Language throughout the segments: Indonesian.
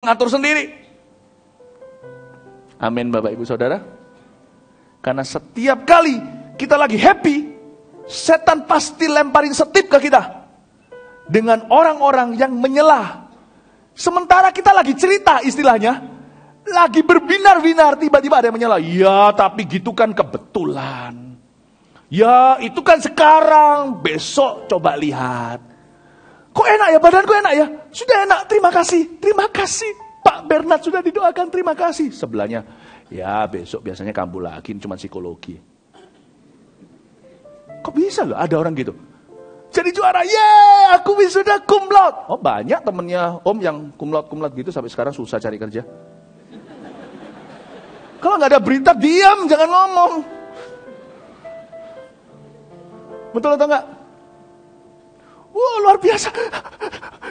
ngatur sendiri. Amin Bapak Ibu Saudara. Karena setiap kali kita lagi happy, setan pasti lemparin setip ke kita dengan orang-orang yang menyela. Sementara kita lagi cerita istilahnya, lagi berbinar-binar, tiba-tiba ada yang menyela. Ya tapi gitu kan kebetulan. Ya itu kan sekarang, besok coba lihat. Kok enak ya, badanku enak ya? Sudah enak, terima kasih. Terima kasih, Pak Bernard sudah didoakan, terima kasih. Sebelahnya, ya besok biasanya kambuh lagi, cuma psikologi. Kok bisa loh ada orang gitu? Jadi juara, yeay, aku wisuda cum laude. Oh banyak temennya om yang cum laude gitu sampai sekarang susah cari kerja. Kalau nggak ada berita, diam, jangan ngomong. Betul atau enggak? Wah luar biasa.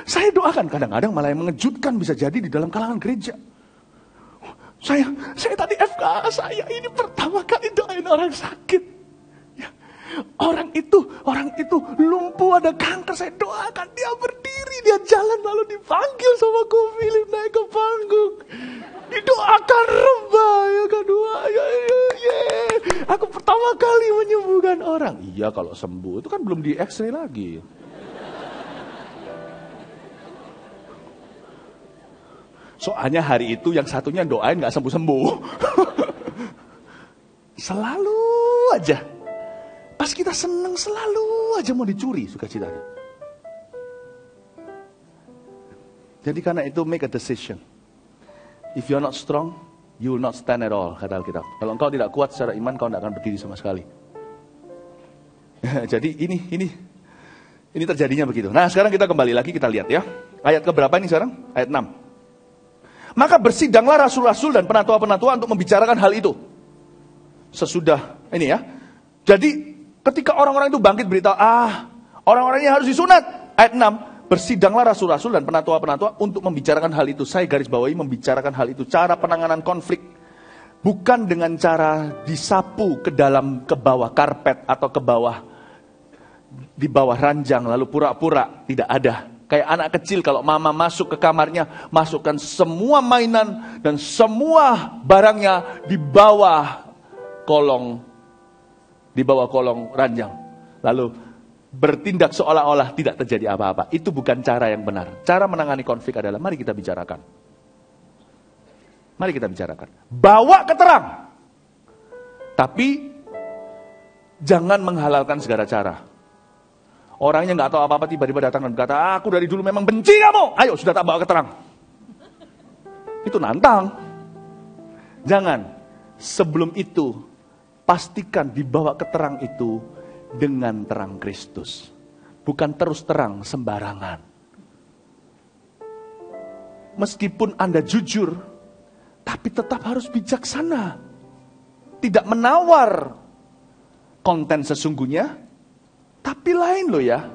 Saya doakan, kadang-kadang malah yang mengejutkan bisa jadi di dalam kalangan gereja. Saya tadi FK, saya ini pertama kali doain orang sakit. Ya. Orang itu lumpuh, ada kanker, saya doakan dia berdiri, dia jalan lalu dipanggil sama Ko Philip naik ke panggung. Didoakan rebah, ya kedua, ya. Aku pertama kali menyembuhkan orang. Iya kalau sembuh, itu kan belum di X-ray lagi. Soalnya hari itu yang satunya doain gak sembuh-sembuh. Selalu aja. Pas kita seneng selalu aja mau dicuri sukacitanya. Jadi karena itu make a decision. If you're not strong, you will not stand at all, kata Alkitab. Kalau engkau tidak kuat secara iman, kau tidak akan berdiri sama sekali. Jadi ini terjadinya begitu. Nah sekarang kita kembali lagi, kita lihat ya. Ayat keberapa ini sekarang? Ayat 6. Maka bersidanglah rasul-rasul dan penatua-penatua untuk membicarakan hal itu. Sesudah ini ya. Jadi ketika orang-orang itu bangkit berita, orang-orangnya harus disunat. Ayat 6, bersidanglah rasul-rasul dan penatua-penatua untuk membicarakan hal itu. Saya garis bawahi membicarakan hal itu. Cara penanganan konflik. Bukan dengan cara disapu ke bawah karpet atau di bawah ranjang lalu pura-pura. Tidak ada. Kayak anak kecil kalau mama masuk ke kamarnya, masukkan semua mainan dan semua barangnya di bawah kolong ranjang. Lalu bertindak seolah-olah tidak terjadi apa-apa. Itu bukan cara yang benar. Cara menangani konflik adalah mari kita bicarakan. Mari kita bicarakan. Bawa keterang. Tapi jangan menghalalkan segala cara. Orangnya nggak tahu apa-apa tiba-tiba datang dan berkata, aku dari dulu memang benci kamu. Ayo sudah tak bawa keterang. Itu nantang. Jangan. Sebelum itu, pastikan dibawa keterang itu dengan terang Kristus. Bukan terus terang sembarangan. Meskipun Anda jujur, tapi tetap harus bijaksana. Tidak menawar konten sesungguhnya. Tapi lain loh ya.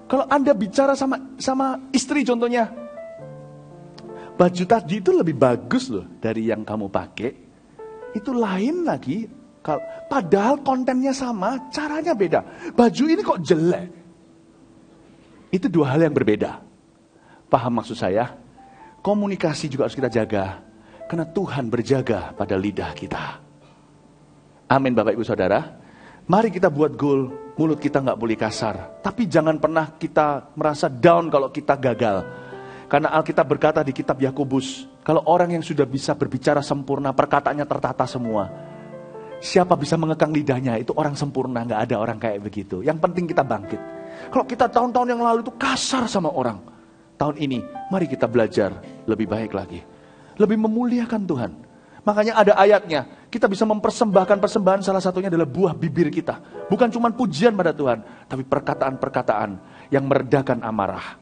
Kalau Anda bicara sama istri contohnya, baju tadi itu lebih bagus loh dari yang kamu pakai. Itu lain lagi. Padahal kontennya sama, caranya beda. Baju ini kok jelek. Itu dua hal yang berbeda. Paham maksud saya? Komunikasi juga harus kita jaga. Karena Tuhan berjaga pada lidah kita. Amin Bapak Ibu Saudara. Mari kita buat goal, mulut kita gak boleh kasar. Tapi jangan pernah kita merasa down kalau kita gagal. Karena Alkitab berkata di kitab Yakobus, kalau orang yang sudah bisa berbicara sempurna, perkataannya tertata semua. Siapa bisa mengekang lidahnya, itu orang sempurna, gak ada orang kayak begitu. Yang penting kita bangkit. Kalau kita tahun-tahun yang lalu itu kasar sama orang, tahun ini mari kita belajar lebih baik lagi. Lebih memuliakan Tuhan. Makanya ada ayatnya, kita bisa mempersembahkan persembahan, salah satunya adalah buah bibir kita. Bukan cuma pujian pada Tuhan, tapi perkataan-perkataan yang meredakan amarah.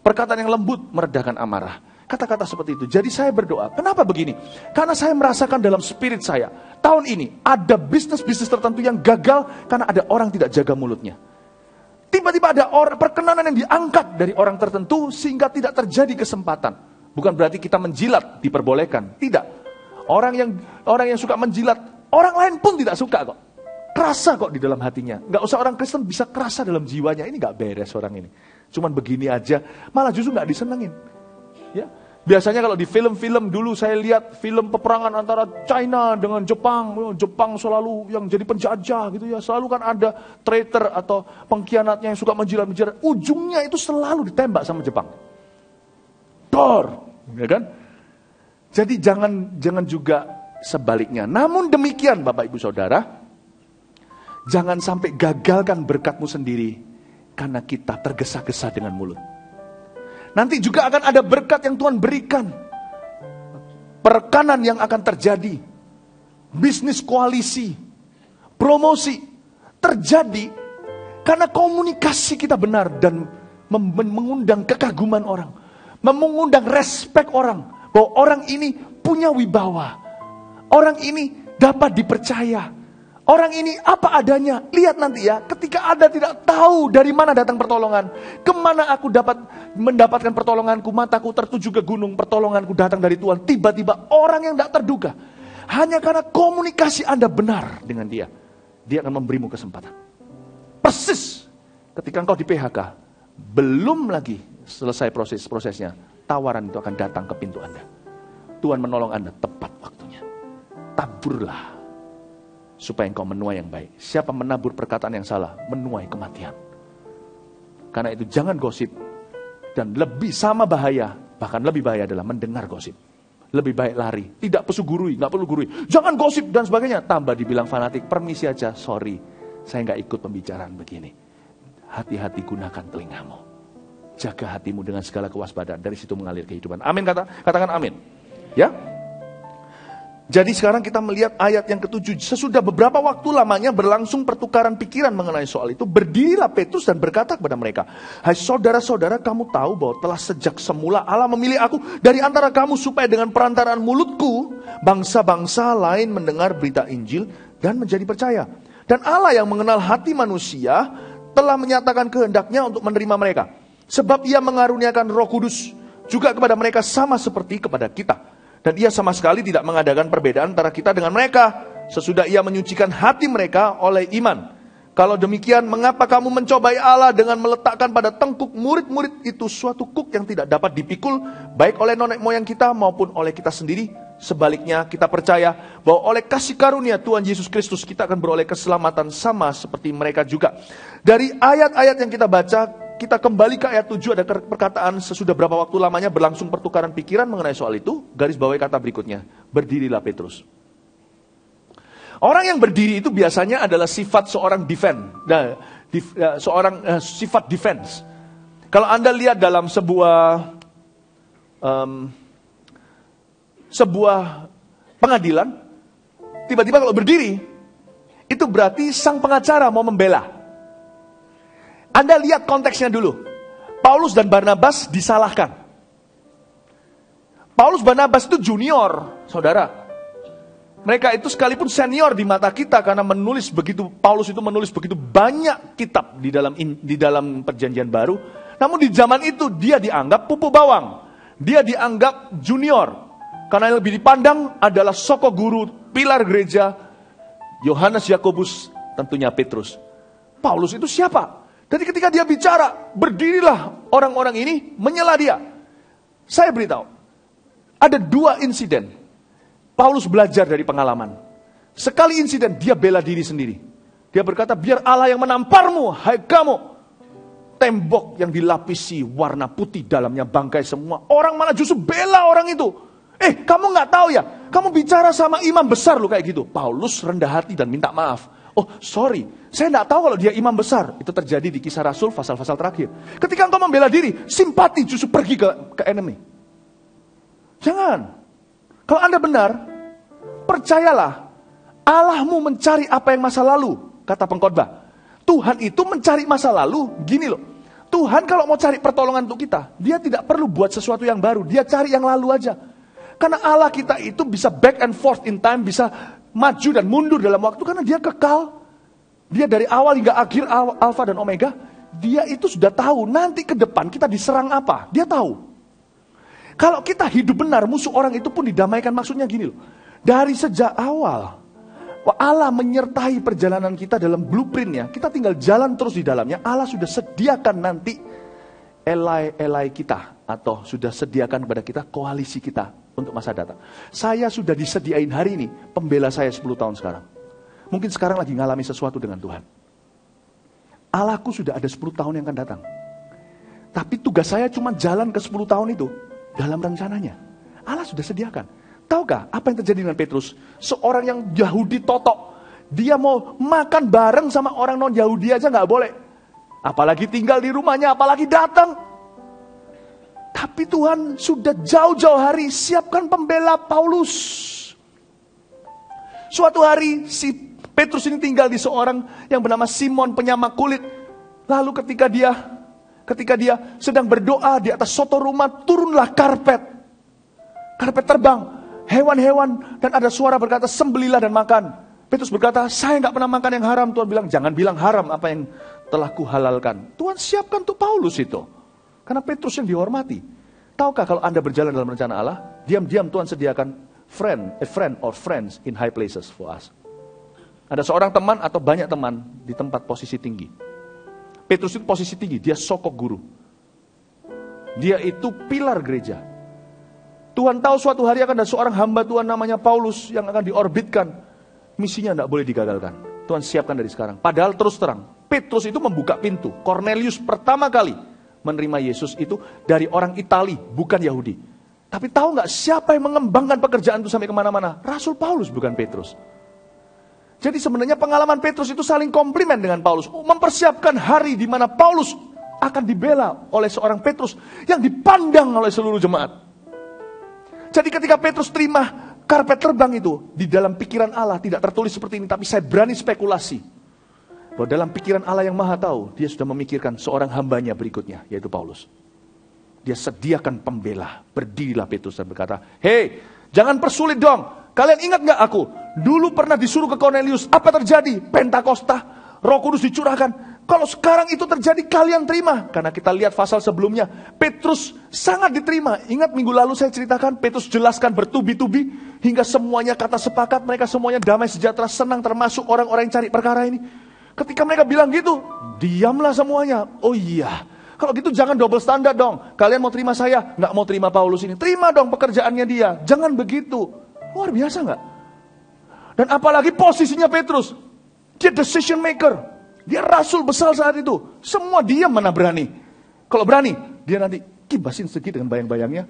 Perkataan yang lembut meredakan amarah. Kata-kata seperti itu. Jadi saya berdoa, kenapa begini? Karena saya merasakan dalam spirit saya, tahun ini ada bisnis-bisnis tertentu yang gagal karena ada orang tidak jaga mulutnya. Tiba-tiba ada perkenanan yang diangkat dari orang tertentu sehingga tidak terjadi kesempatan. Bukan berarti kita menjilat, diperbolehkan. Tidak. Orang yang suka menjilat, orang lain pun tidak suka kok. Kerasa kok di dalam hatinya. Gak usah orang Kristen bisa kerasa dalam jiwanya. Ini gak beres orang ini. Cuman begini aja, malah justru gak disenengin. Ya, Biasanya kalau di film-film dulu saya lihat film peperangan antara China dengan Jepang. Jepang selalu yang jadi penjajah gitu ya. Selalu kan ada traitor atau pengkhianatnya yang suka menjilat-menjilat. Ujungnya itu selalu ditembak sama Jepang. Dor, ya kan? Jadi jangan juga sebaliknya. Namun demikian Bapak Ibu Saudara, jangan sampai gagalkan berkatmu sendiri karena kita tergesa-gesa dengan mulut. Nanti juga akan ada berkat yang Tuhan berikan. Perekanan yang akan terjadi. Bisnis koalisi. Promosi. Terjadi karena komunikasi kita benar dan mengundang kekaguman orang. Mengundang respek orang. Bahwa orang ini punya wibawa. Orang ini dapat dipercaya. Orang ini apa adanya. Lihat nanti ya, ketika Anda tidak tahu dari mana datang pertolongan. Kemana aku dapat mendapatkan pertolonganku. Mataku tertuju ke gunung, pertolonganku datang dari Tuhan. Tiba-tiba orang yang tidak terduga. Hanya karena komunikasi Anda benar dengan dia. Dia akan memberimu kesempatan. Persis ketika engkau di PHK. Belum lagi selesai prosesnya. Tawaran itu akan datang ke pintu Anda. Tuhan menolong Anda tepat waktunya. Taburlah. Supaya engkau menuai yang baik. Siapa menabur perkataan yang salah, menuai kematian. Karena itu jangan gosip. Dan lebih sama bahaya, bahkan lebih bahaya adalah mendengar gosip. Lebih baik lari. Tidak perlu gurui, nggak perlu gurui. Jangan gosip dan sebagainya. Tambah dibilang fanatik, permisi aja, sorry. Saya nggak ikut pembicaraan begini. Hati-hati gunakan telingamu. Jaga hatimu dengan segala kewaspadaan. Dari situ mengalir kehidupan. Amin, katakan amin. Ya. Jadi sekarang kita melihat ayat yang ke-7. Sesudah beberapa waktu lamanya berlangsung pertukaran pikiran mengenai soal itu. Berdirilah Petrus dan berkata kepada mereka, hai saudara-saudara, kamu tahu bahwa telah sejak semula Allah memilih aku dari antara kamu supaya dengan perantaraan mulutku bangsa-bangsa lain mendengar berita Injil dan menjadi percaya. Dan Allah yang mengenal hati manusia telah menyatakan kehendaknya untuk menerima mereka. Sebab ia mengaruniakan Roh Kudus juga kepada mereka sama seperti kepada kita. Dan ia sama sekali tidak mengadakan perbedaan antara kita dengan mereka. Sesudah ia menyucikan hati mereka oleh iman. Kalau demikian, mengapa kamu mencobai Allah dengan meletakkan pada tengkuk murid-murid itu suatu kuk yang tidak dapat dipikul, baik oleh nenek moyang kita maupun oleh kita sendiri. Sebaliknya, kita percaya bahwa oleh kasih karunia Tuhan Yesus Kristus kita akan beroleh keselamatan sama seperti mereka juga. Dari ayat-ayat yang kita baca, kita kembali ke ayat 7, ada perkataan sesudah berapa waktu lamanya berlangsung pertukaran pikiran mengenai soal itu. Garis bawahi kata berikutnya, berdirilah Petrus. Orang yang berdiri itu biasanya adalah sifat seorang sifat defense. Kalau Anda lihat dalam sebuah pengadilan, tiba-tiba kalau berdiri, itu berarti sang pengacara mau membela. Anda lihat konteksnya dulu. Paulus dan Barnabas disalahkan. Paulus Barnabas itu junior, saudara. Mereka itu sekalipun senior di mata kita karena Paulus itu menulis begitu banyak kitab di dalam perjanjian baru. Namun di zaman itu dia dianggap pupuk bawang. Dia dianggap junior. Karena yang lebih dipandang adalah soko guru, pilar gereja, Yohanes, Yakobus, tentunya Petrus. Paulus itu siapa? Jadi ketika dia bicara, berdirilah orang-orang ini menyela dia. Saya beritahu, ada 2 insiden. Paulus belajar dari pengalaman. Sekali insiden, dia bela diri sendiri. Dia berkata, biar Allah yang menamparmu, hai kamu. Tembok yang dilapisi warna putih, dalamnya bangkai semua. Orang malah justru bela orang itu. Kamu gak tahu ya, kamu bicara sama imam besar loh kayak gitu. Paulus rendah hati dan minta maaf. Oh sorry, saya tidak tahu kalau dia imam besar. Itu terjadi di Kisah Rasul pasal-pasal terakhir. Ketika engkau membela diri, simpati justru pergi ke enemy. Jangan. Kalau Anda benar, percayalah, Allahmu mencari apa yang masa lalu, kata pengkhotbah. Tuhan itu mencari masa lalu, gini loh. Tuhan kalau mau cari pertolongan untuk kita, dia tidak perlu buat sesuatu yang baru, dia cari yang lalu aja. Karena Allah kita itu bisa back and forth in time, bisa maju dan mundur dalam waktu karena dia kekal. Dia dari awal hingga akhir, alfa dan omega. Dia itu sudah tahu nanti ke depan kita diserang apa. Dia tahu. Kalau kita hidup benar, musuh orang itu pun didamaikan. Maksudnya gini loh. Dari sejak awal, Allah menyertai perjalanan kita dalam blueprintnya. Kita tinggal jalan terus di dalamnya. Allah sudah sediakan nanti ally kita, atau sudah sediakan kepada kita koalisi kita untuk masa datang. Saya sudah disediain hari ini pembela saya 10 tahun sekarang. Mungkin sekarang lagi ngalami sesuatu dengan Tuhan. Allahku sudah ada 10 tahun yang akan datang. Tapi tugas saya cuma jalan ke 10 tahun itu dalam rencananya. Allah sudah sediakan. Tahukah apa yang terjadi dengan Petrus? Seorang yang Yahudi totok. Dia mau makan bareng sama orang non-Yahudi aja gak boleh. Apalagi tinggal di rumahnya, apalagi datang. Tapi Tuhan sudah jauh-jauh hari siapkan pembela Paulus. Suatu hari si Petrus ini tinggal di seorang yang bernama Simon penyamak kulit. Lalu ketika dia sedang berdoa di atas soto rumah, turunlah karpet. Karpet terbang, hewan-hewan, dan ada suara berkata, sembelilah dan makan. Petrus berkata, saya gak pernah makan yang haram. Tuhan bilang, jangan bilang haram apa yang telah kuhalalkan. Tuhan siapkan untuk Paulus itu. Karena Petrus yang dihormati. Tahukah kalau Anda berjalan dalam rencana Allah, diam-diam Tuhan sediakan a friend or friends in high places for us. Ada seorang teman atau banyak teman di tempat posisi tinggi. Petrus itu posisi tinggi, dia sokok guru. Dia itu pilar gereja. Tuhan tahu suatu hari akan ada seorang hamba Tuhan namanya Paulus yang akan diorbitkan. Misinya tidak boleh digagalkan. Tuhan siapkan dari sekarang. Padahal terus terang, Petrus itu membuka pintu. Cornelius pertama kali menerima Yesus itu dari orang Itali, bukan Yahudi. Tapi tahu nggak siapa yang mengembangkan pekerjaan itu sampai kemana-mana? Rasul Paulus, bukan Petrus. Jadi sebenarnya pengalaman Petrus itu saling komplimen dengan Paulus. Mempersiapkan hari di mana Paulus akan dibela oleh seorang Petrus yang dipandang oleh seluruh jemaat. Jadi ketika Petrus terima karpet terbang itu, di dalam pikiran Allah tidak tertulis seperti ini, tapi saya berani spekulasi bahwa dalam pikiran Allah yang maha tahu, dia sudah memikirkan seorang hambanya berikutnya, yaitu Paulus. Dia sediakan pembela. Berdirilah Petrus dan berkata, hei, jangan persulit dong. Kalian ingat gak aku? Dulu pernah disuruh ke Cornelius. Apa terjadi? Pentakosta, Roh Kudus dicurahkan. Kalau sekarang itu terjadi, kalian terima. Karena kita lihat pasal sebelumnya, Petrus sangat diterima. Ingat minggu lalu saya ceritakan, Petrus jelaskan bertubi-tubi, hingga semuanya kata sepakat, mereka semuanya damai sejahtera, senang, termasuk orang-orang yang cari perkara ini. Ketika mereka bilang gitu, diamlah semuanya. Oh iya, kalau gitu jangan double standar dong. Kalian mau terima saya, nggak mau terima Paulus ini. Terima dong pekerjaannya dia, jangan begitu. Luar biasa nggak? Dan apalagi posisinya Petrus, dia decision maker. Dia rasul besar saat itu. Semua diam, mana berani. Kalau berani, dia nanti kibasin sedikit dengan bayang-bayangnya.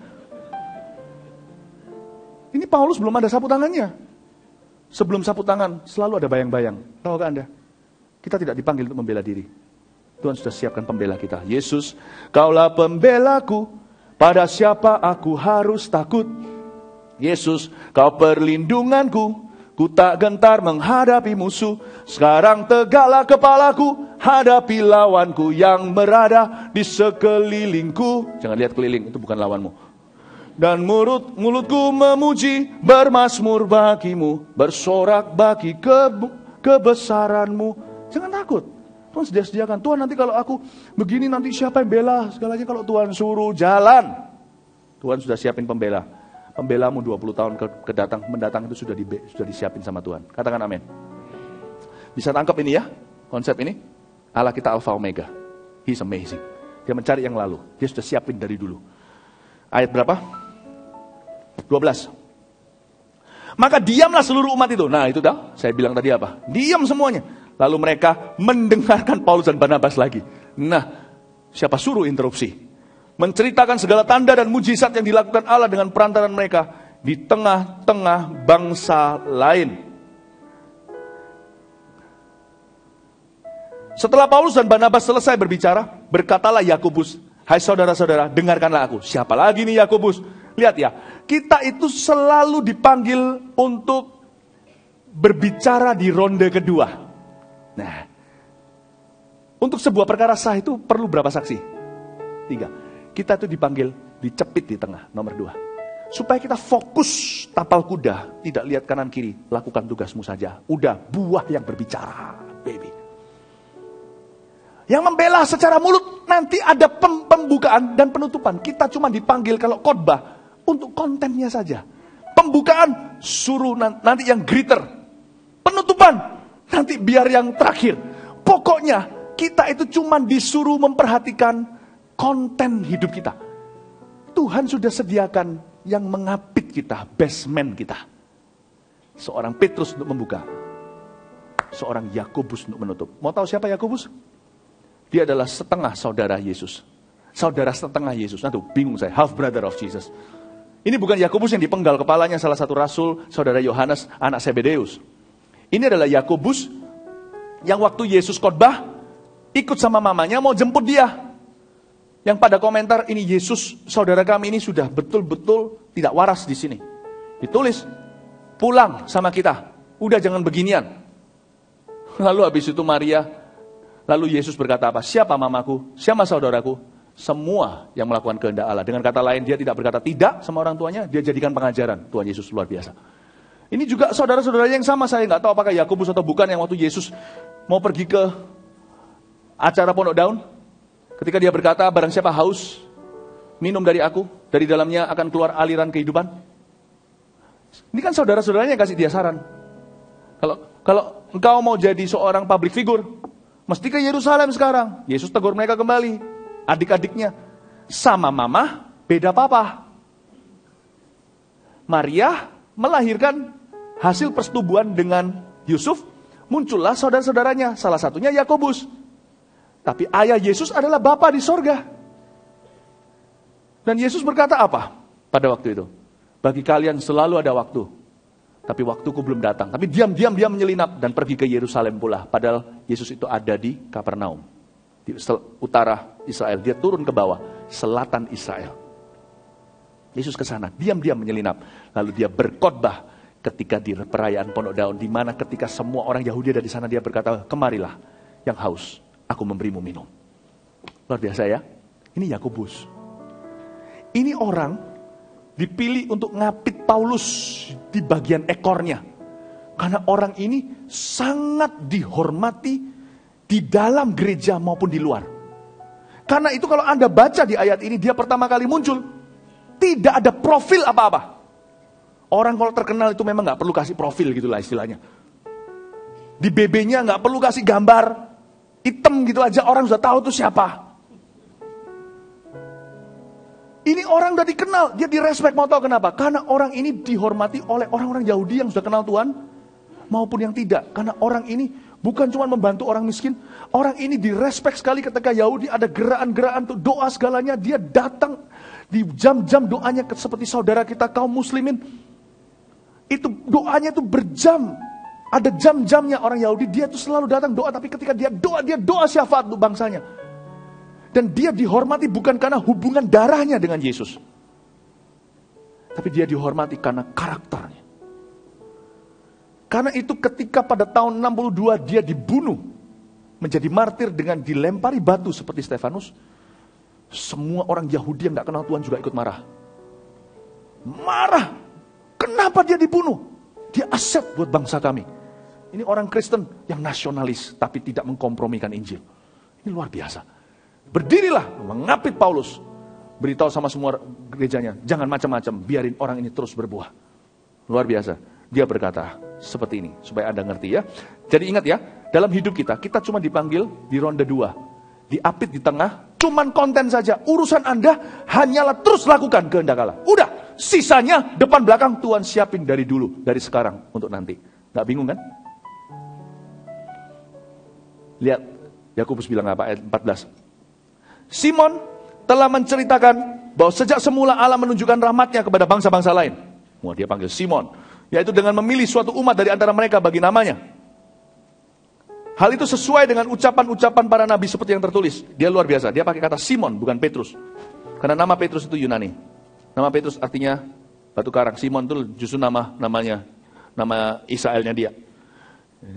Ini Paulus belum ada sapu tangannya. Sebelum sapu tangan, selalu ada bayang-bayang. Tahukah Anda? Kita tidak dipanggil untuk membela diri. Tuhan sudah siapkan pembela kita. Yesus, kaulah pembelaku. Pada siapa aku harus takut? Yesus, kau perlindunganku. Ku tak gentar menghadapi musuh. Sekarang tegaklah kepalaku, hadapi lawanku yang berada di sekelilingku. Jangan lihat keliling, itu bukan lawanmu. Dan mulutku memuji, bermazmur bagimu, bersorak bagi kebesaranmu. Jangan takut. Tuhan sediakan. Tuhan, nanti kalau aku begini, nanti siapa yang bela? Segalanya kalau Tuhan suruh jalan. Tuhan sudah siapin pembela. Pembelamu 20 tahun mendatang itu sudah disiapin sama Tuhan. Katakan amin. Bisa tangkap ini ya, konsep ini? Allah kita Alpha Omega. He's amazing. Dia mencari yang lalu. Dia sudah siapin dari dulu. Ayat berapa? 12. Maka diamlah seluruh umat itu. Nah itu dah, saya bilang tadi apa? Diam semuanya. Lalu mereka mendengarkan Paulus dan Barnabas lagi. Nah, siapa suruh interupsi? Menceritakan segala tanda dan mujizat yang dilakukan Allah dengan perantaran mereka di tengah-tengah bangsa lain. Setelah Paulus dan Barnabas selesai berbicara, berkatalah Yakobus, hai saudara-saudara, dengarkanlah aku. Siapa lagi nih Yakobus? Lihat ya, kita itu selalu dipanggil untuk berbicara di ronde kedua. Nah, untuk sebuah perkara sah itu perlu berapa saksi? 3. Kita itu dipanggil, dicepit di tengah, nomor 2. Supaya kita fokus tapal kuda, tidak lihat kanan kiri, lakukan tugasmu saja. Udah, buah yang berbicara, baby. Yang membela secara mulut, nanti ada pembukaan dan penutupan. Kita cuma dipanggil kalau khotbah, untuk kontennya saja. Pembukaan, suruh nanti yang greeter. Penutupan, nanti biar yang terakhir. Pokoknya, kita itu cuma disuruh memperhatikan konten hidup kita. Tuhan sudah sediakan yang mengapit kita, basement kita. Seorang Petrus untuk membuka, seorang Yakobus untuk menutup. Mau tahu siapa Yakobus? Dia adalah setengah saudara Yesus. Saudara setengah Yesus. Nah tuh, bingung saya, half brother of Jesus. Ini bukan Yakobus yang dipenggal kepalanya salah satu rasul, saudara Yohanes, anak Zebedeus. Ini adalah Yakobus yang waktu Yesus khotbah, ikut sama mamanya mau jemput dia. Yang pada komentar, ini Yesus, saudara kami ini sudah betul-betul tidak waras di sini. Ditulis, pulang sama kita. Udah jangan beginian. Lalu habis itu Maria, lalu Yesus berkata apa? Siapa mamaku? Siapa saudaraku? Semua yang melakukan kehendak Allah. Dengan kata lain, dia tidak berkata tidak sama orang tuanya, dia jadikan pengajaran. Tuhan Yesus luar biasa. Ini juga saudara-saudaranya yang sama, saya nggak tahu apakah Yakobus atau bukan, yang waktu Yesus mau pergi ke acara Pondok Daun. Ketika dia berkata, barang siapa haus, minum dari aku, dari dalamnya akan keluar aliran kehidupan. Ini kan saudara-saudaranya yang kasih dia saran. Kalau engkau mau jadi seorang public figure, mesti ke Yerusalem sekarang. Yesus tegur mereka kembali. Adik-adiknya, sama mama, beda papa. Maria melahirkan hasil persetubuhan dengan Yusuf, muncullah saudara-saudaranya, salah satunya Yakobus. Tapi ayah Yesus adalah Bapa di sorga. Dan Yesus berkata apa pada waktu itu? Bagi kalian selalu ada waktu, tapi waktuku belum datang. Tapi diam-diam dia menyelinap dan pergi ke Yerusalem pula. Padahal Yesus itu ada di Kapernaum, di utara Israel. Dia turun ke bawah, selatan Israel. Yesus ke sana, diam-diam menyelinap. Lalu dia berkhotbah ketika di perayaan Pondok Daun, di mana ketika semua orang Yahudi ada di sana, dia berkata, kemarilah yang haus, aku memberimu minum. Luar biasa ya. Ini Yakobus. Ini orang dipilih untuk ngapit Paulus di bagian ekornya. Karena orang ini sangat dihormati di dalam gereja maupun di luar. Karena itu kalau Anda baca di ayat ini, dia pertama kali muncul, tidak ada profil apa-apa. Orang kalau terkenal itu memang gak perlu kasih profil gitulah istilahnya. Di BB-nya gak perlu kasih gambar, hitam gitu aja orang sudah tahu itu siapa. Ini orang udah dikenal, dia direspek. Mau tahu kenapa? Karena orang ini dihormati oleh orang-orang Yahudi yang sudah kenal Tuhan maupun yang tidak. Karena orang ini bukan cuma membantu orang miskin, orang ini direspek sekali. Ketika Yahudi ada gerakan-gerakan untuk doa segalanya, dia datang di jam-jam doanya seperti saudara kita kaum muslimin. Itu doanya itu berjam. Ada jam-jamnya orang Yahudi, dia tuh selalu datang doa, tapi ketika dia doa syafaat untuk bangsanya. Dan dia dihormati bukan karena hubungan darahnya dengan Yesus, tapi dia dihormati karena karakternya. Karena itu ketika pada tahun 62 dia dibunuh, menjadi martir dengan dilempari batu seperti Stefanus, semua orang Yahudi yang gak kenal Tuhan juga ikut marah. Marah, kenapa dia dibunuh? Dia aset buat bangsa kami. Ini orang Kristen yang nasionalis, tapi tidak mengkompromikan Injil. Ini luar biasa. Berdirilah, mengapit Paulus. Beritahu sama semua gerejanya, jangan macam-macam, biarin orang ini terus berbuah. Luar biasa. Dia berkata seperti ini, supaya Anda ngerti ya. Jadi ingat ya, dalam hidup kita cuma dipanggil di ronde 2. Diapit di tengah, cuman konten saja. Urusan Anda hanyalah terus lakukan kehendak Allah. Udah, sisanya depan belakang Tuhan siapin dari dulu, dari sekarang untuk nanti. Gak bingung kan? Lihat, Yakobus bilang apa ayat 14. Simon telah menceritakan bahwa sejak semula Allah menunjukkan rahmatnya kepada bangsa-bangsa lain. Wah, dia panggil Simon, yaitu dengan memilih suatu umat dari antara mereka bagi namanya. Hal itu sesuai dengan ucapan-ucapan para nabi seperti yang tertulis. Dia luar biasa, dia pakai kata Simon bukan Petrus. Karena nama Petrus itu Yunani. Nama Petrus artinya batu karang. Simon itu justru namanya Israelnya dia.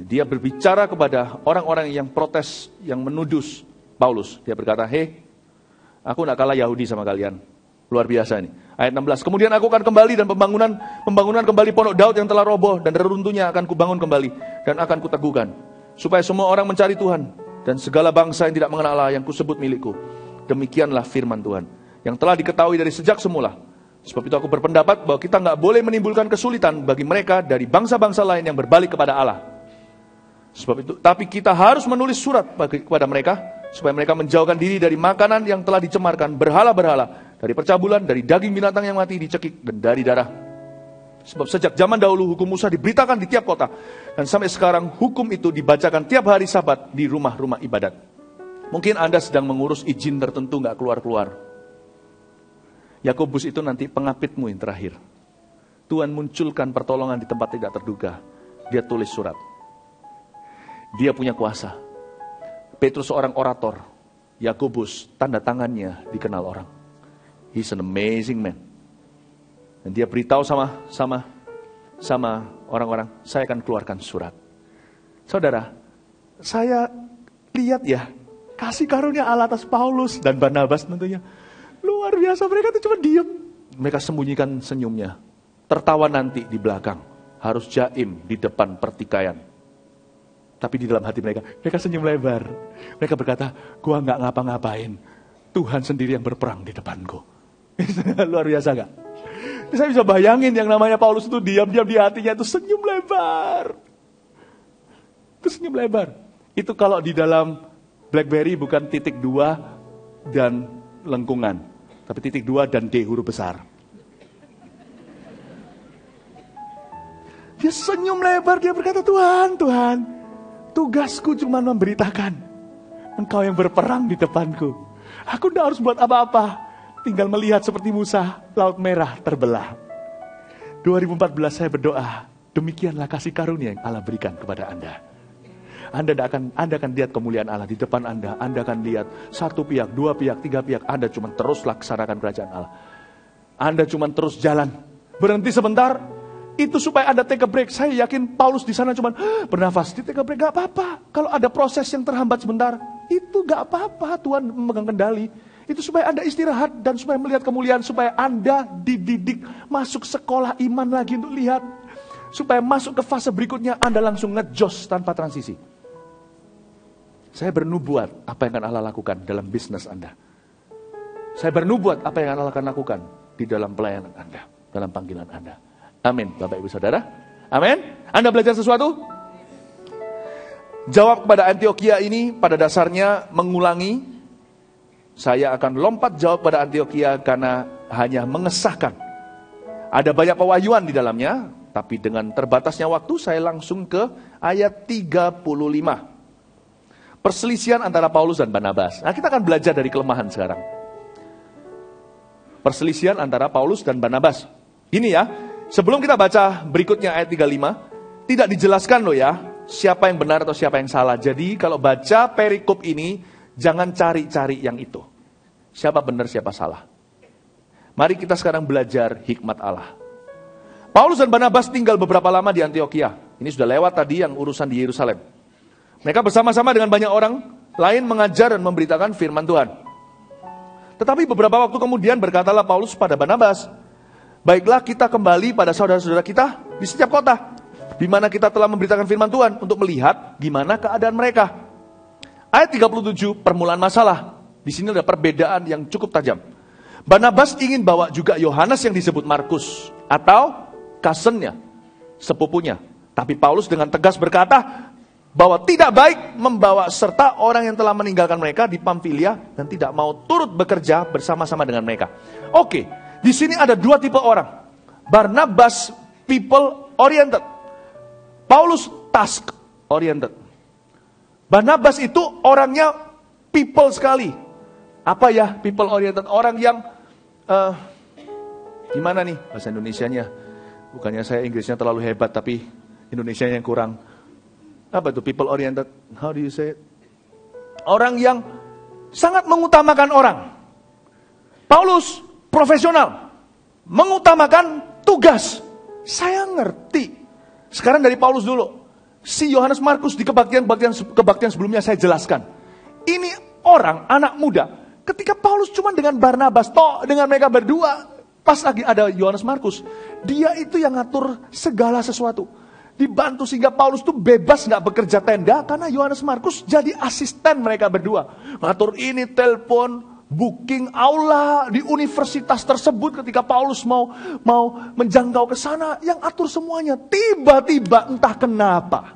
Dia berbicara kepada orang-orang yang protes, yang menudus Paulus. Dia berkata, hei, aku gak kalah Yahudi sama kalian. Luar biasa ini. Ayat 16. Kemudian aku akan kembali dan pembangunan kembali Pondok Daud yang telah roboh, dan reruntuhnya akan kubangun kembali dan akan kuteguhkan, supaya semua orang mencari Tuhan dan segala bangsa yang tidak mengenal Allah yang kusebut milikku. Demikianlah firman Tuhan yang telah diketahui dari sejak semula. Sebab itu aku berpendapat bahwa kita gak boleh menimbulkan kesulitan bagi mereka dari bangsa-bangsa lain yang berbalik kepada Allah. Sebab itu, tapi kita harus menulis surat kepada mereka supaya mereka menjauhkan diri dari makanan yang telah dicemarkan, berhala-berhala, dari percabulan, dari daging binatang yang mati dicekik, dan dari darah. Sebab sejak zaman dahulu hukum Musa diberitakan di tiap kota, dan sampai sekarang hukum itu dibacakan tiap hari Sabat di rumah-rumah ibadat. Mungkin Anda sedang mengurus izin tertentu gak keluar-keluar. Yakobus itu nanti pengapitmu yang terakhir. Tuhan munculkan pertolongan di tempat tidak terduga. Dia tulis surat. Dia punya kuasa. Petrus seorang orator. Yakobus tanda tangannya dikenal orang. He's an amazing man. Dan dia beritahu sama orang-orang, saya akan keluarkan surat. Saudara, saya lihat ya, kasih karunia Allah atas Paulus dan Barnabas tentunya. Luar biasa, mereka itu cuma diam. Mereka sembunyikan senyumnya. Tertawa nanti di belakang. Harus jaim di depan pertikaian. Tapi di dalam hati mereka senyum lebar. Mereka berkata, gua gak ngapa-ngapain. Tuhan sendiri yang berperang di depanku. Luar biasa gak? Saya bisa bayangin yang namanya Paulus itu diam-diam di hatinya itu senyum lebar. Itu senyum lebar. Itu kalau di dalam BlackBerry bukan titik 2 dan lengkungan. Tapi titik 2 dan D huruf besar. Dia senyum lebar, dia berkata, Tuhan, tugasku cuma memberitakan. Engkau yang berperang di depanku. Aku tidak harus buat apa-apa. Tinggal melihat seperti Musa, Laut Merah terbelah. 2014 saya berdoa, demikianlah kasih karunia yang Allah berikan kepada Anda. Anda akan lihat kemuliaan Allah di depan Anda. Anda akan lihat 1 pihak, 2 pihak, 3 pihak. Anda cuma terus laksanakan kerajaan Allah. Anda cuma terus jalan. Berhenti sebentar, itu supaya ada take a break. Saya yakin Paulus di sana cuma bernafas. Di take a break gak apa-apa. Kalau ada proses yang terhambat sebentar, itu gak apa-apa. Tuhan memegang kendali. Itu supaya Anda istirahat dan supaya melihat kemuliaan. Supaya Anda dididik masuk sekolah iman lagi untuk lihat. Supaya masuk ke fase berikutnya Anda langsung ngejos tanpa transisi. Saya bernubuat apa yang akan Allah lakukan dalam bisnis Anda. Saya bernubuat apa yang Allah akan lakukan di dalam pelayanan Anda. Dalam panggilan Anda. Amin, Bapak Ibu Saudara. Amin. Anda belajar sesuatu? Jawab kepada Antioquia ini pada dasarnya mengulangi. Saya akan lompat jawab pada Antioquia karena hanya mengesahkan. Ada banyak pewahyuan di dalamnya, tapi dengan terbatasnya waktu saya langsung ke ayat 35. Perselisihan antara Paulus dan Barnabas. Nah, kita akan belajar dari kelemahan sekarang. Perselisihan antara Paulus dan Barnabas. Ini ya. Sebelum kita baca berikutnya ayat 35, tidak dijelaskan loh ya, siapa yang benar atau siapa yang salah. Jadi kalau baca perikop ini, jangan cari-cari yang itu. Siapa benar, siapa salah. Mari kita sekarang belajar hikmat Allah. Paulus dan Barnabas tinggal beberapa lama di Antioquia. Ini sudah lewat tadi yang urusan di Yerusalem. Mereka bersama-sama dengan banyak orang lain mengajar dan memberitakan firman Tuhan. Tetapi beberapa waktu kemudian berkatalah Paulus pada Barnabas, baiklah kita kembali pada saudara-saudara kita di setiap kota, di mana kita telah memberitakan firman Tuhan untuk melihat gimana keadaan mereka. Ayat 37, permulaan masalah. Di sini ada perbedaan yang cukup tajam. Barnabas ingin bawa juga Yohanes yang disebut Markus, atau cousin-nya, sepupunya. Tapi Paulus dengan tegas berkata bahwa tidak baik membawa serta orang yang telah meninggalkan mereka di Pamfilia dan tidak mau turut bekerja bersama-sama dengan mereka. Oke. Di sini ada 2 tipe orang. Barnabas people oriented. Paulus task oriented. Barnabas itu orangnya people sekali. Apa ya people oriented? Orang yang gimana nih bahasa Indonesianya? Bukannya saya Inggrisnya terlalu hebat tapi Indonesianya yang kurang. Apa itu people oriented? How do you say it? Orang yang sangat mengutamakan orang. Paulus profesional, mengutamakan tugas. Saya ngerti. Sekarang dari Paulus dulu. Si Yohanes Markus di kebaktian sebelumnya saya jelaskan. Ini orang, anak muda. Ketika Paulus cuma dengan Barnabas, dengan mereka berdua. Pas lagi ada Yohanes Markus. Dia itu yang ngatur segala sesuatu. Dibantu sehingga Paulus tuh bebas gak bekerja tenda. Karena Yohanes Markus jadi asisten mereka berdua. Ngatur ini, telepon, booking aula di universitas tersebut ketika Paulus mau menjangkau ke sana, yang atur semuanya. Tiba-tiba entah kenapa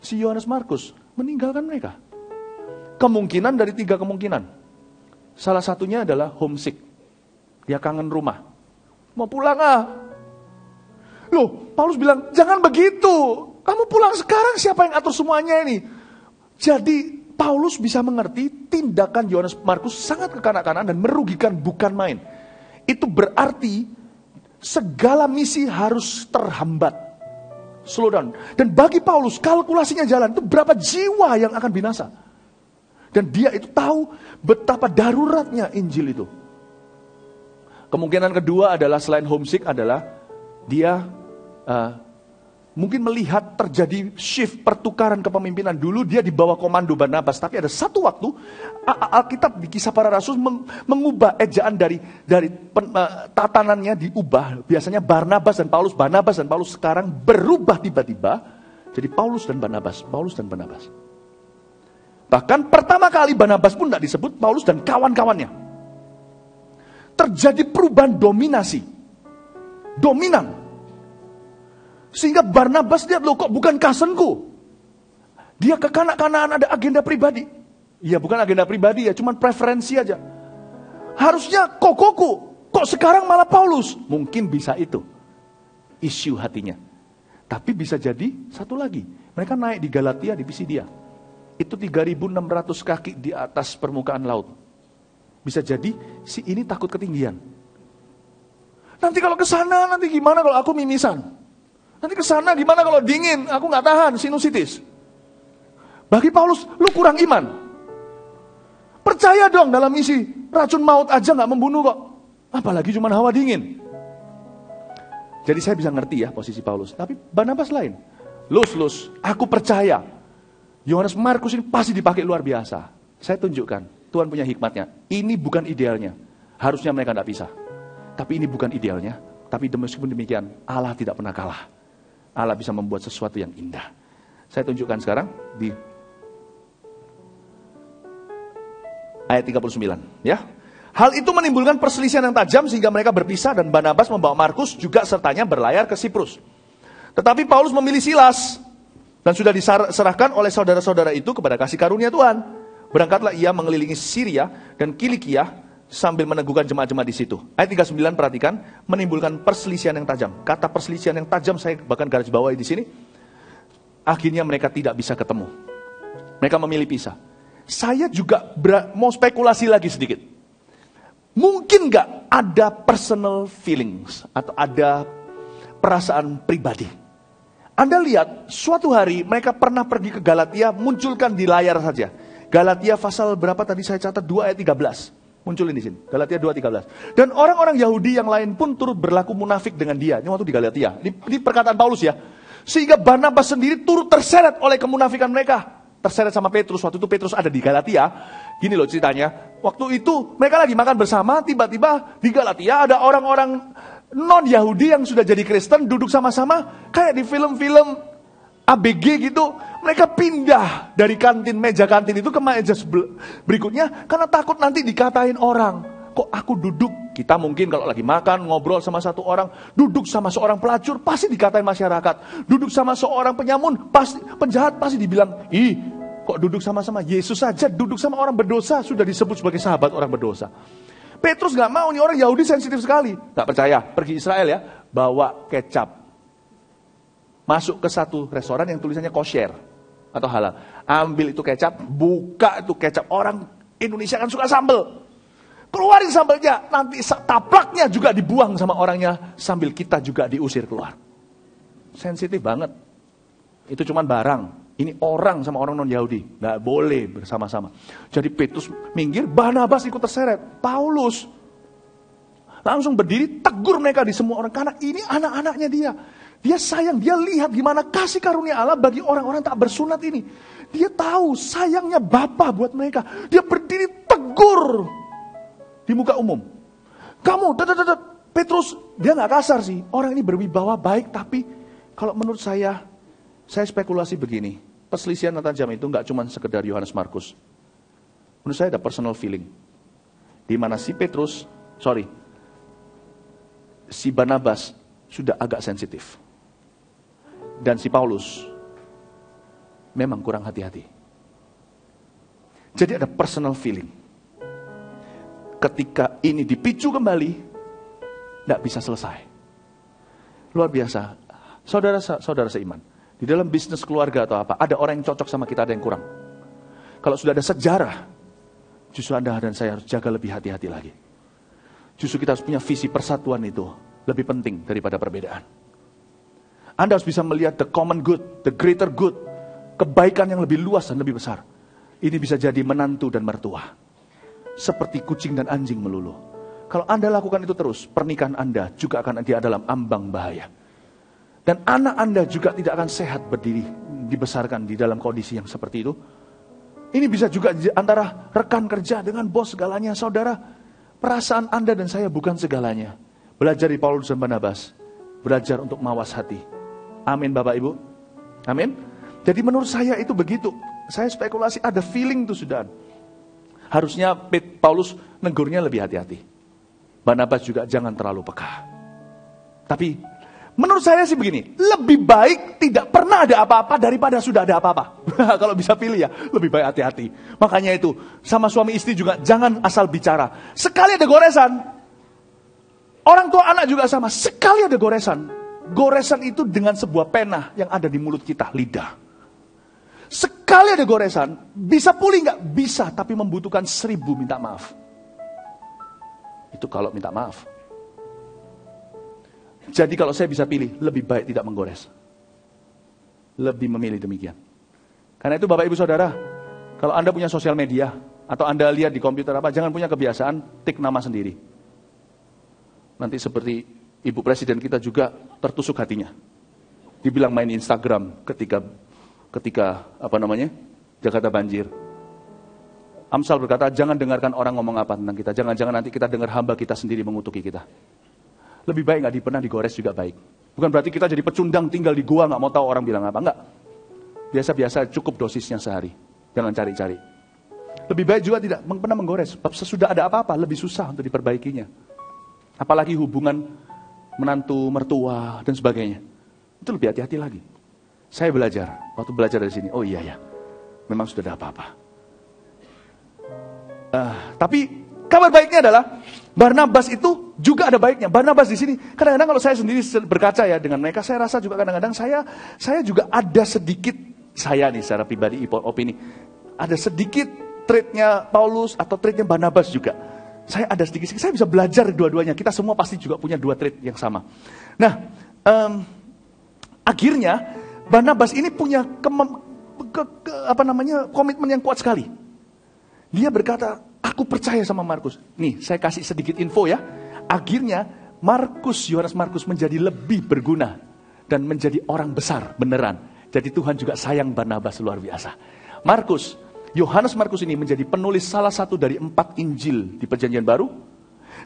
si Yohanes Markus meninggalkan mereka. kemungkinan dari 3 kemungkinan. Salah satunya adalah homesick. Dia kangen rumah. Mau pulang Loh, Paulus bilang, jangan begitu. Kamu pulang sekarang, siapa yang atur semuanya ini? Jadi, Paulus bisa mengerti tindakan Yohanes Markus sangat kekanak-kanakan dan merugikan, bukan main. Itu berarti segala misi harus terhambat. Slow down. Dan bagi Paulus, kalkulasinya jalan, itu berapa jiwa yang akan binasa. Dan dia itu tahu betapa daruratnya Injil itu. Kemungkinan kedua adalah selain homesick adalah dia mungkin melihat terjadi shift pertukaran kepemimpinan. Dulu dia di bawah komando Barnabas, tapi ada satu waktu Alkitab di Kisah Para Rasul mengubah ejaan dari tatanannya diubah. Biasanya Barnabas dan Paulus sekarang berubah tiba-tiba jadi Paulus dan Barnabas. Bahkan pertama kali Barnabas pun tidak disebut, Paulus dan kawan-kawannya. Terjadi perubahan dominan. Sehingga Barnabas lihat, loh kok bukan cousinku. Dia kekanak-kanakan, ada agenda pribadi. Ya bukan agenda pribadi ya, cuman preferensi aja. Harusnya kokoku, kok sekarang malah Paulus. Mungkin bisa itu isu hatinya. Tapi bisa jadi satu lagi, mereka naik di Galatia, di Pisidia. Itu 3.600 kaki di atas permukaan laut. Bisa jadi si ini takut ketinggian. Nanti kalau ke sana, nanti gimana kalau aku mimisan? Nanti ke sana gimana kalau dingin? Aku nggak tahan, sinusitis. Bagi Paulus, lu kurang iman. Percaya dong dalam misi. Racun maut aja nggak membunuh kok. Apalagi cuma hawa dingin. Jadi saya bisa ngerti ya posisi Paulus. Tapi Barnabas lain. Lus, aku percaya. Yohanes Markus ini pasti dipakai luar biasa. Saya tunjukkan, Tuhan punya hikmatnya. Ini bukan idealnya. Harusnya mereka tidak pisah. Tapi ini bukan idealnya. Tapi meskipun demikian, Allah tidak pernah kalah. Allah bisa membuat sesuatu yang indah. Saya tunjukkan sekarang di ayat 39. Ya. Hal itu menimbulkan perselisihan yang tajam sehingga mereka berpisah dan Barnabas membawa Markus juga sertanya berlayar ke Siprus. Tetapi Paulus memilih Silas dan sudah diserahkan oleh saudara-saudara itu kepada kasih karunia Tuhan. Berangkatlah ia mengelilingi Syria dan Kilikia sambil meneguhkan jemaat-jemaat di situ. Ayat 39 perhatikan, menimbulkan perselisihan yang tajam. Kata perselisihan yang tajam saya bahkan garis bawahi di sini. Akhirnya mereka tidak bisa ketemu. Mereka memilih pisah. Saya juga mau spekulasi lagi sedikit. Mungkin nggak ada personal feelings atau ada perasaan pribadi. Anda lihat, suatu hari mereka pernah pergi ke Galatia, munculkan di layar saja. Galatia pasal berapa tadi saya catat? 2 ayat 13. Munculin di sini. Galatia 2:13. Dan orang-orang Yahudi yang lain pun turut berlaku munafik dengan dia. Ini waktu di Galatia. Ini perkataan Paulus ya. Sehingga Barnabas sendiri turut terseret oleh kemunafikan mereka. Terseret sama Petrus. Waktu itu Petrus ada di Galatia. Gini loh ceritanya. Waktu itu mereka lagi makan bersama. Tiba-tiba di Galatia ada orang-orang non-Yahudi yang sudah jadi Kristen duduk sama-sama kayak di film-film ABG gitu. Mereka pindah dari meja kantin itu ke meja berikutnya karena takut nanti dikatain orang. Kok aku duduk? Kita mungkin kalau lagi makan ngobrol sama satu orang, duduk sama seorang pelacur pasti dikatain masyarakat. Duduk sama seorang penyamun, pasti penjahat pasti dibilang, "Ih, kok duduk sama-sama Yesus saja duduk sama orang berdosa sudah disebut sebagai sahabat orang berdosa." Petrus gak mau, nih orang Yahudi sensitif sekali. Gak percaya, pergi Israel ya, bawa kecap. Masuk ke satu restoran yang tulisannya kosher atau halal. Ambil itu kecap, buka itu kecap. Orang Indonesia kan suka sambal. Keluarin sambalnya, nanti taplaknya juga dibuang sama orangnya. Sambil kita juga diusir keluar. Sensitif banget. Itu cuman barang. Ini orang sama orang non-Yahudi. Gak boleh bersama-sama. Jadi Petrus minggir, Barnabas ikut terseret. Paulus langsung berdiri, tegur mereka di semua orang. Karena ini anak-anaknya dia. Dia sayang, dia lihat gimana kasih karunia Allah bagi orang-orang tak bersunat ini. Dia tahu sayangnya Bapa buat mereka. Dia berdiri tegur di muka umum. Kamu, Petrus, dia gak kasar sih. Orang ini berwibawa baik, tapi kalau menurut saya spekulasi begini. Perselisihan yang tajam itu gak cuma sekedar Yohanes Markus. Menurut saya ada personal feeling. Di mana si Barnabas sudah agak sensitif. Dan si Paulus memang kurang hati-hati. Jadi ada personal feeling. Ketika ini dipicu kembali, tidak bisa selesai. Luar biasa. Saudara seiman, di dalam bisnis keluarga atau apa, ada orang yang cocok sama kita, ada yang kurang. Kalau sudah ada sejarah, justru Anda dan saya harus jaga lebih hati-hati lagi. Justru kita harus punya visi persatuan itu lebih penting daripada perbedaan. Anda harus bisa melihat the common good, the greater good, kebaikan yang lebih luas dan lebih besar. Ini bisa jadi menantu dan mertua, seperti kucing dan anjing melulu. Kalau Anda lakukan itu terus, pernikahan Anda juga akan dia dalam ambang bahaya. Dan anak Anda juga tidak akan sehat berdiri, dibesarkan di dalam kondisi yang seperti itu. Ini bisa juga antara rekan kerja dengan bos segalanya. Saudara, perasaan Anda dan saya bukan segalanya. Belajar di Paulus dan Barnabas, belajar untuk mawas hati. Amin Bapak Ibu. Amin. Jadi menurut saya itu begitu. Saya spekulasi ada feeling itu sudah. Harusnya Paulus negurnya lebih hati-hati. Barnabas juga jangan terlalu peka. Tapi menurut saya sih begini, lebih baik tidak pernah ada apa-apa daripada sudah ada apa-apa. Kalau bisa pilih ya, lebih baik hati-hati. Makanya itu, sama suami istri juga jangan asal bicara. Sekali ada goresan, orang tua anak juga sama, sekali ada goresan. Goresan itu dengan sebuah pena yang ada di mulut kita, lidah. Sekali ada goresan, bisa pulih nggak? Bisa, tapi membutuhkan 1000 minta maaf. Itu kalau minta maaf. Jadi kalau saya bisa pilih, lebih baik tidak menggores. Lebih memilih demikian. Karena itu Bapak Ibu Saudara, kalau Anda punya sosial media, atau Anda lihat di komputer apa, jangan punya kebiasaan tik nama sendiri. Nanti seperti Ibu Presiden kita juga tertusuk hatinya. Dibilang main Instagram ketika Jakarta banjir. Amsal berkata, jangan dengarkan orang ngomong apa tentang kita. Jangan-jangan nanti kita dengar hamba kita sendiri mengutuki kita. Lebih baik nggak pernah digores juga baik. Bukan berarti kita jadi pecundang tinggal di gua nggak mau tahu orang bilang apa. Enggak. Biasa-biasa cukup dosisnya sehari. Jangan cari-cari. Lebih baik juga tidak pernah menggores. Sesudah ada apa-apa lebih susah untuk diperbaikinya. Apalagi hubungan menantu, mertua, dan sebagainya. Itu lebih hati-hati lagi. Saya belajar, waktu belajar dari sini, oh iya ya, memang sudah ada apa-apa. Tapi kabar baiknya adalah, Barnabas itu juga ada baiknya. Barnabas di sini, kadang-kadang kalau saya sendiri berkaca ya dengan mereka, saya rasa juga kadang-kadang saya juga ada sedikit, saya nih secara pribadi, opini, ada sedikit trait-nya Paulus atau trait-nya Barnabas juga. Saya ada sedikit, saya bisa belajar dua-duanya. Kita semua pasti juga punya dua trait yang sama. Nah, akhirnya Barnabas ini punya komitmen yang kuat sekali. Dia berkata, aku percaya sama Markus. Nih, saya kasih sedikit info ya. Akhirnya Yohanes Markus menjadi lebih berguna dan menjadi orang besar beneran. Jadi Tuhan juga sayang Barnabas luar biasa. Yohanes Markus ini menjadi penulis salah satu dari 4 Injil di Perjanjian Baru.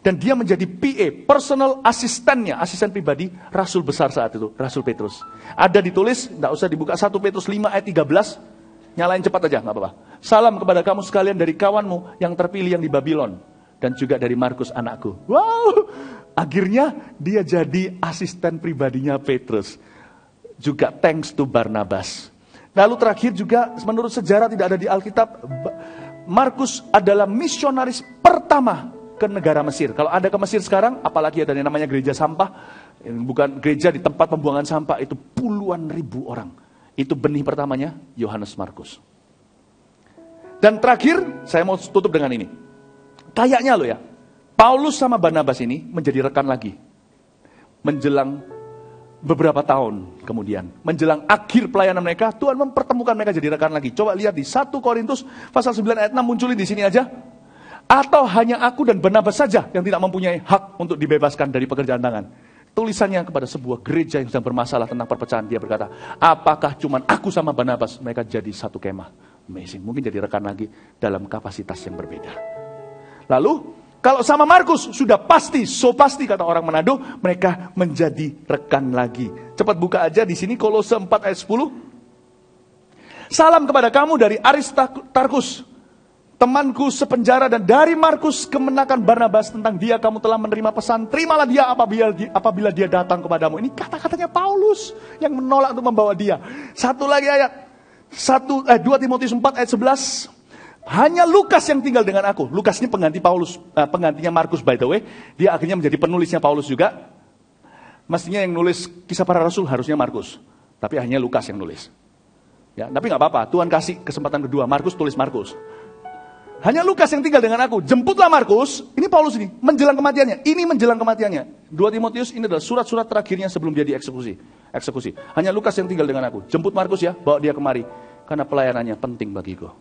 Dan dia menjadi PA, personal asistennya, asisten pribadi Rasul besar saat itu, Rasul Petrus. Ada ditulis, tidak usah dibuka, 1 Petrus 5 ayat 13. Nyalain cepat aja, nggak apa-apa. Salam kepada kamu sekalian dari kawanmu yang terpilih yang di Babylon. Dan juga dari Markus anakku. Wow, akhirnya dia jadi asisten pribadinya Petrus. Juga thanks to Barnabas. Lalu terakhir juga menurut sejarah tidak ada di Alkitab, Markus adalah misionaris pertama ke negara Mesir. Kalau Anda ke Mesir sekarang, apalagi ada yang namanya gereja sampah, bukan gereja di tempat pembuangan sampah, itu puluhan ribu orang. Itu benih pertamanya Yohanes Markus. Dan terakhir, saya mau tutup dengan ini. Kayaknya loh ya, Paulus sama Barnabas ini menjadi rekan lagi. Menjelang beberapa tahun kemudian, menjelang akhir pelayanan mereka, Tuhan mempertemukan mereka jadi rekan lagi. Coba lihat di 1 Korintus pasal 9 ayat 6, munculin di sini aja. Atau hanya aku dan Barnabas saja yang tidak mempunyai hak untuk dibebaskan dari pekerjaan tangan. Tulisannya kepada sebuah gereja yang sedang bermasalah tentang perpecahan. Dia berkata, apakah cuman aku sama Barnabas mereka jadi satu kemah? Amazing, mungkin jadi rekan lagi dalam kapasitas yang berbeda. Lalu kalau sama Markus sudah pasti, so pasti kata orang Manado, mereka menjadi rekan lagi. Cepat buka aja di sini Kolose 4 ayat 10. Salam kepada kamu dari Aristarkus, temanku sepenjara, dan dari Markus kemenakan Barnabas. Tentang dia kamu telah menerima pesan, terimalah dia apabila dia datang kepadamu. Ini kata-katanya Paulus yang menolak untuk membawa dia. Satu lagi ayat 2 Timotius 4 ayat 11. Hanya Lukas yang tinggal dengan aku. Lukas ini penggantinya Markus by the way. Dia akhirnya menjadi penulisnya Paulus juga. Mestinya yang nulis Kisah Para Rasul harusnya Markus. Tapi hanya Lukas yang nulis. Ya, tapi nggak apa-apa. Tuhan kasih kesempatan kedua. Markus tulis Markus. Hanya Lukas yang tinggal dengan aku. Jemputlah Markus. Ini Paulus ini. Menjelang kematiannya. Ini menjelang kematiannya. 2 Timotius ini adalah surat-surat terakhirnya sebelum dia dieksekusi. Hanya Lukas yang tinggal dengan aku. Jemput Markus ya. Bawa dia kemari. Karena pelayanannya penting bagiku.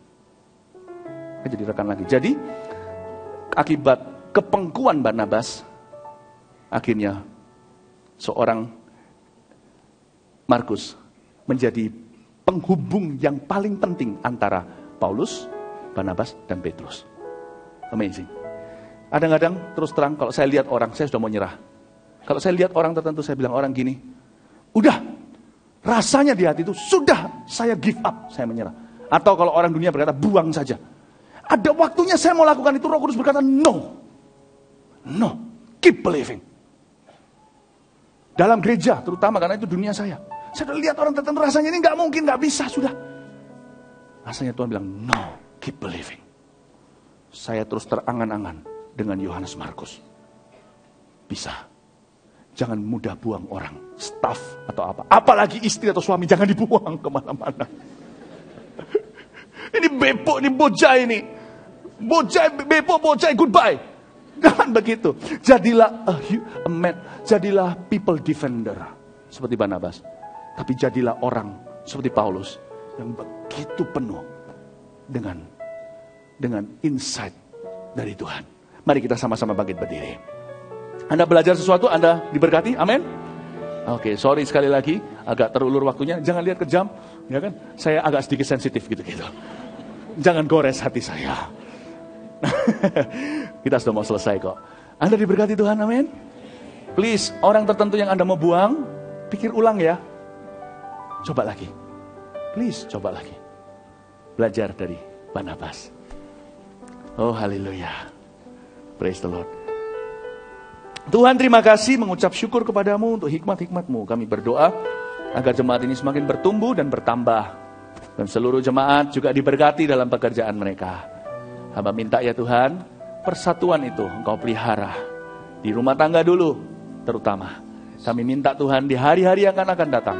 Jadi rekan lagi. Jadi akibat kepengkuan Barnabas. Akhirnya seorang Markus menjadi penghubung yang paling penting antara Paulus, Barnabas, dan Petrus. Amazing. Kadang-kadang terus terang kalau saya lihat orang, saya sudah mau nyerah. Kalau saya lihat orang tertentu, saya bilang orang gini, udah, rasanya di hati itu, sudah, saya give up, saya menyerah. Atau kalau orang dunia berkata, buang saja. Ada waktunya saya mau lakukan itu, Roh Kudus berkata, no, keep believing. Dalam gereja, terutama karena itu dunia saya. Saya sudah lihat orang tertentu rasanya ini gak mungkin, gak bisa, sudah. Rasanya Tuhan bilang, no, keep believing. Saya terus terangan-angan dengan Yohanes Markus. Bisa. Jangan mudah buang orang, staff atau apa. Apalagi istri atau suami, jangan dibuang kemana-mana. Ini bepok, ini bocah ini. Bepok, bocah, goodbye. Jangan begitu. Jadilah a man, jadilah people defender. Seperti Barnabas. Tapi jadilah orang seperti Paulus. Yang begitu penuh dengan insight dari Tuhan. Mari kita sama-sama bangkit berdiri. Anda belajar sesuatu, Anda diberkati, amin. Oke, sorry sekali lagi, agak terulur waktunya. Jangan lihat ke jam, ya kan? Saya agak sedikit sensitif gitu-gitu. Jangan gores hati saya. Kita sudah mau selesai kok. Anda diberkati Tuhan, amin. Please, orang tertentu yang Anda mau buang, pikir ulang ya. Coba lagi. Please, coba lagi. Belajar dari Barnabas. Oh, haleluya. Praise the Lord. Tuhan, terima kasih, mengucap syukur kepadamu untuk hikmat-hikmat-mu. Kami berdoa agar jemaat ini semakin bertumbuh dan bertambah. Dan seluruh jemaat juga diberkati dalam pekerjaan mereka. Hamba minta ya Tuhan, persatuan itu Engkau pelihara. Di rumah tangga dulu, terutama. Kami minta Tuhan di hari-hari yang akan datang.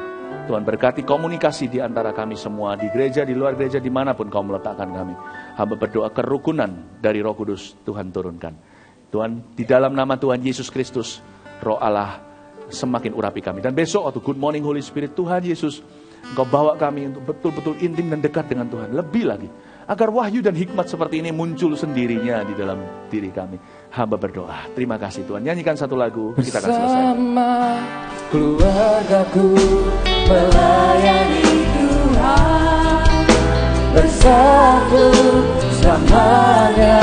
Tuhan berkati komunikasi di antara kami semua. Di gereja, di luar gereja, dimanapun Kau meletakkan kami. Hamba berdoa kerukunan dari Roh Kudus Tuhan turunkan. Tuhan, di dalam nama Tuhan Yesus Kristus, Roh Allah semakin urapi kami. Dan besok waktu Good Morning Holy Spirit, Tuhan Yesus, Engkau bawa kami untuk betul-betul intim dan dekat dengan Tuhan. Lebih lagi. Agar wahyu dan hikmat seperti ini muncul sendirinya di dalam diri kami. Hamba berdoa. Terima kasih Tuhan. Nyanyikan satu lagu. Kita akan selesai. Bersama keluargaku melayani Tuhan. Bersatu selamanya.